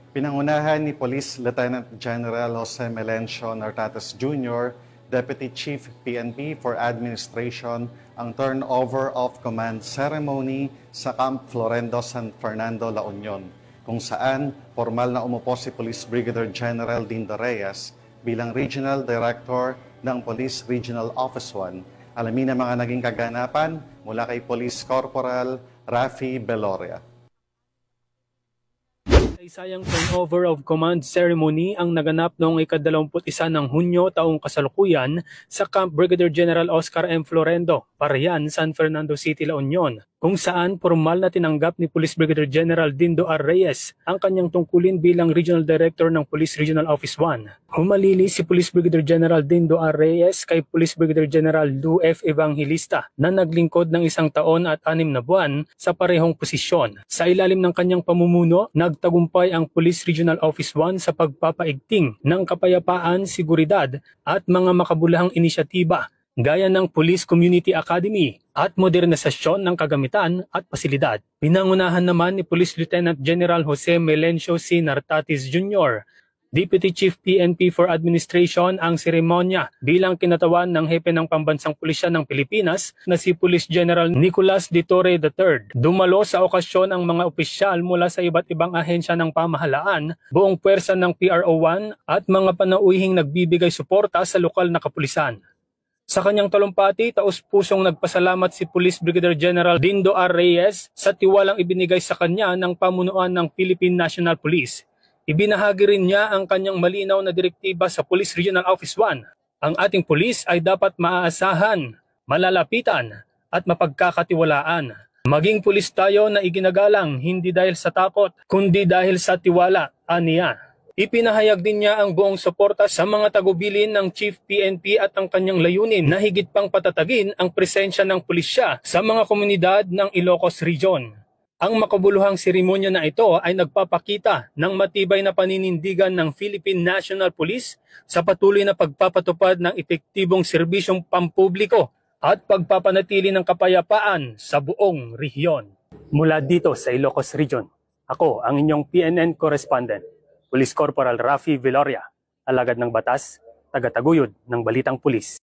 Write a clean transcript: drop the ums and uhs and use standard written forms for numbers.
Pinangunahan ni Police Lieutenant General Jose Melencio Nartates Jr., Deputy Chief PNP for Administration, ang turnover of command ceremony sa Camp Florendo, San Fernando, La Union, kung saan formal na umupo si Police Brigadier General Dindo Reyes bilang Regional Director ng Police Regional Office 1. Alamin ang mga naging kaganapan mula kay Police Corporal Rafi Beloria. Isayang turnover of command ceremony ang naganap noong ika-21 ng Hunyo taong kasalukuyan sa Camp Brigadier General Oscar M. Florendo, Parian, San Fernando City, La Union, kung saan formal na tinanggap ni Police Brigadier General Dindo R. Reyes ang kanyang tungkulin bilang Regional Director ng Police Regional Office 1. Humalili si Police Brigadier General Dindo R. Reyes kay Police Brigadier General Lou F. Evangelista na naglingkod ng 1 taon at 6 na buwan sa parehong posisyon. Sa ilalim ng kanyang pamumuno, nagtagumpay ang Police Regional Office 1 sa pagpapaigting ng kapayapaan, seguridad at mga makabulahang inisyatiba gaya ng Police Community Academy at modernisasyon ng kagamitan at pasilidad. Pinangunahan naman ni Police Lieutenant General Jose Melencio C. Nartates Jr., Deputy Chief PNP for Administration, ang seremonya bilang kinatawan ng hepe ng Pambansang Pulisya ng Pilipinas na si Police General Nicolas de Torre III. Dumalo sa okasyon ang mga opisyal mula sa iba't ibang ahensya ng pamahalaan, buong puwersa ng PRO1 at mga panauhing nagbibigay suporta sa lokal na kapulisan. Sa kanyang talumpati, taus-pusong nagpasalamat si Police Brigadier General Dindo R. Reyes sa tiwalang ibinigay sa kanya ng pamunuan ng Philippine National Police. Ibinahagi rin niya ang kanyang malinaw na direktiba sa Police Regional Office 1. Ang ating pulis ay dapat maaasahan, malalapitan at mapagkakatiwalaan. Maging pulis tayo na iginagalang hindi dahil sa takot, kundi dahil sa tiwala, aniya. Ipinahayag din niya ang buong suporta sa mga tagubilin ng Chief PNP at ang kanyang layunin na higit pang patatagin ang presensya ng pulisya sa mga komunidad ng Ilocos Region. Ang makabuluhang seremonya na ito ay nagpapakita ng matibay na paninindigan ng Philippine National Police sa patuloy na pagpapatupad ng epektibong serbisyong pampubliko at pagpapanatili ng kapayapaan sa buong rehiyon. Mula dito sa Ilocos Region, ako ang inyong PNN correspondent, Police Corporal Rafi Beloria, alagad ng batas, tagataguyod ng Balitang Pulis.